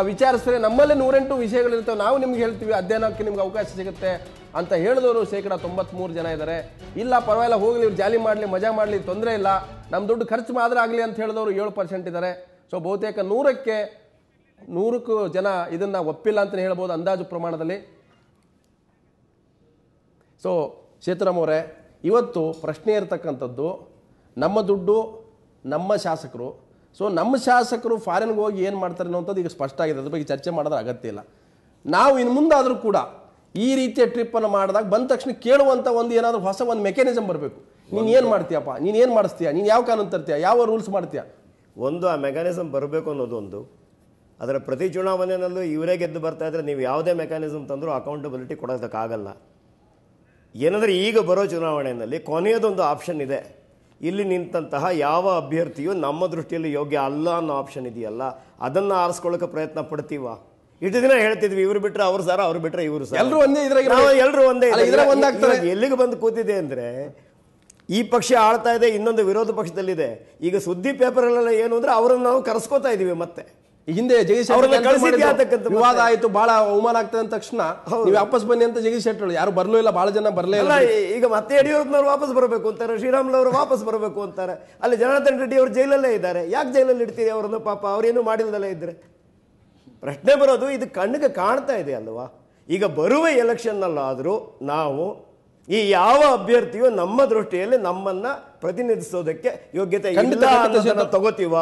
Speaker 1: ವಿಚಾರಿಸಿದ್ರೆ ನಮ್ಮಲ್ಲೇ 108 ವಿಷಯಗಳಿರ್ತವೆ, ನಾವು ನಿಮ್ಗೆ ಹೇಳ್ತೀವಿ, ಅಧ್ಯಯನಕ್ಕೆ ನಿಮ್ಗೆ ಅವಕಾಶ ಸಿಗುತ್ತೆ ಅಂತ ಹೇಳಿದವರು 93% ಜನ ಇದ್ದಾರೆ. ಇಲ್ಲ ಪರವಾಗಿಲ್ಲ, ಹೋಗ್ಲಿ, ಇವ್ರು ಜಾಲಿ ಮಾಡಲಿ, ಮಜಾ ಮಾಡಲಿ, ತೊಂದರೆ ಇಲ್ಲ, ನಮ್ಮ ದುಡ್ಡು ಖರ್ಚು ಮಾತ್ರ ಆಗಲಿ ಅಂತ ಹೇಳಿದವರು 7% ಇದ್ದಾರೆ. ಸೊ ಬಹುತೇಕ 100ಕ್ಕೆ ಜನ ಇದನ್ನ ಒಪ್ಪಿಲ್ಲ ಅಂತಲೇ ಹೇಳ್ಬೋದು ಅಂದಾಜು ಪ್ರಮಾಣದಲ್ಲಿ. ಸೊ ಶೇತರಾಮ್ ಅವರೇ, ಇವತ್ತು ಪ್ರಶ್ನೆ ಇರತಕ್ಕಂಥದ್ದು ನಮ್ಮ ದುಡ್ಡು ನಮ್ಮ ಶಾಸಕರು. ಸೊ ನಮ್ಮ ಶಾಸಕರು ಫಾರಿನ್ಗೆ ಹೋಗಿ ಏನು ಮಾಡ್ತಾರೆ ಅನ್ನೋಂಥದ್ದು ಈಗ ಸ್ಪಷ್ಟ ಆಗಿದೆ, ಅದ್ರ ಬಗ್ಗೆ ಚರ್ಚೆ ಮಾಡೋದ್ರ ಅಗತ್ಯ ಇಲ್ಲ. ನಾವು ಇನ್ನು ಮುಂದಾದರೂ ಕೂಡ ಈ ರೀತಿಯ ಟ್ರಿಪ್ಪನ್ನು ಮಾಡಿದಾಗ ಬಂದ ತಕ್ಷಣ ಕೇಳುವಂಥ ಒಂದು ಏನಾದರೂ ಹೊಸ ಒಂದು ಮೆಕ್ಯಾನಿಸಮ್ ಬರಬೇಕು. ನೀನು ಏನು ಮಾಡ್ತೀಯಪ್ಪ, ನೀನು ಏನು ಮಾಡಿಸ್ತೀಯ, ನೀನು ಯಾವ ಕಾನೂನು ತರ್ತೀಯ, ಯಾವ ರೂಲ್ಸ್ ಮಾಡ್ತೀಯ,
Speaker 2: ಒಂದು ಆ ಮೆಕ್ಯಾನಿಸಮ್ ಬರಬೇಕು ಅನ್ನೋದು ಒಂದು. ಅದರ ಪ್ರತಿ ಚುನಾವಣೆಯಲ್ಲೂ ಇವರೇ ಗೆದ್ದು ಬರ್ತಾ ಇದ್ರೆ ನೀವು ಯಾವುದೇ ಮೆಕ್ಯಾನಿಸಮ್ ತಂದರೂ ಅಕೌಂಟಬಿಲಿಟಿ ಕೊಡೋದಕ್ಕಾಗಲ್ಲ. ಏನಂದರೆ ಈಗ ಬರೋ ಚುನಾವಣೆಯಲ್ಲಿ ಕೊನೆಯದೊಂದು ಆಪ್ಷನ್ ಇದೆ, ಇಲ್ಲಿ ನಿಂತಹ ಯಾವ ಅಭ್ಯರ್ಥಿಯು ನಮ್ಮ ದೃಷ್ಟಿಯಲ್ಲಿ ಯೋಗ್ಯ ಅಲ್ಲ ಅನ್ನೋ ಆಪ್ಷನ್ ಇದೆಯಲ್ಲ, ಅದನ್ನು ಆರಿಸ್ಕೊಳ್ಳೋಕೆ ಪ್ರಯತ್ನ ಪಡ್ತೀವ. ಇಷ್ಟು ದಿನ ಹೇಳ್ತಿದ್ವಿ ಇವ್ರು ಬಿಟ್ರೆ ಅವ್ರು ಸಾರ, ಅವ್ರು ಬಿಟ್ರೆ ಇವರು ಸಾರ, ಎಲ್ಲರೂ ಒಂದೇ. ಎಲ್ಲಿಗೆ ಬಂದು ಕೂತಿದೆ ಅಂದರೆ ಈ ಪಕ್ಷ ಆಳ್ತಾ ಇದೆ, ಇನ್ನೊಂದು ವಿರೋಧ ಪಕ್ಷದಲ್ಲಿದೆ. ಈಗ ಸುದ್ದಿ ಪೇಪರ್ಗಳೆಲ್ಲ ಏನು ಅಂದ್ರೆ ಅವರನ್ನು ನಾವು ಕರೆಸ್ಕೋತಾ ಇದೀವಿ. ಮತ್ತೆ
Speaker 1: ಹಿಂದೆ ಜಗದೀಶ್ ವಿವಾದ ಆಯ್ತು, ಬಹಳ ಅವಮಾನ ಆಗ್ತದೆ ಅಂದ ತಕ್ಷಣ ನೀವು ವಾಪಸ್ ಬನ್ನಿ ಅಂತ ಜಗದೀಶ್ ಶೆಟ್ಟರ್ ಯಾರು ಬರ್ಲೂ ಇಲ್ಲ, ಬಹಳ ಜನ ಬರ್ಲೇ ಇಲ್ಲ.
Speaker 2: ಈಗ ಮತ್ತೆ ಯಡಿಯೂರಪ್ಪನವ್ರು ವಾಪಸ್ ಬರಬೇಕು ಅಂತಾರೆ, ಶ್ರೀರಾಮುಲು ವಾಪಸ್ ಬರಬೇಕು ಅಂತಾರೆ. ಅಲ್ಲಿ ಜನಾರ್ದನ್ ರೆಡ್ಡಿ ಅವರು ಜೈಲಲ್ಲೇ ಇದ್ದಾರೆ, ಯಾಕೆ ಜೈಲಲ್ಲಿ ಇಡ್ತೀರಿ ಅವರನ್ನು? ಪಾಪ ಅವ್ರೇನು ಮಾಡಿಲ್ದಲ್ಲೇ ಇದ್ರೆ ಪ್ರಶ್ನೆ ಬರೋದು ಇದು ಕಣ್ಣಿಗೆ ಕಾಣ್ತಾ ಇದೆ ಅಲ್ವಾ. ಈಗ ಬರುವ ಎಲೆಕ್ಷನ್ನಲ್ಲಾದರೂ ನಾವು ಈ ಯಾವ ಅಭ್ಯರ್ಥಿಯು ನಮ್ಮ ದೃಷ್ಟಿಯಲ್ಲಿ ನಮ್ಮನ್ನ ಪ್ರತಿನಿಧಿಸೋದಕ್ಕೆ ಯೋಗ್ಯತೆ ಇಲ್ಲ ಅನ್ನೋದನ್ನ ತಗೋತೀವ.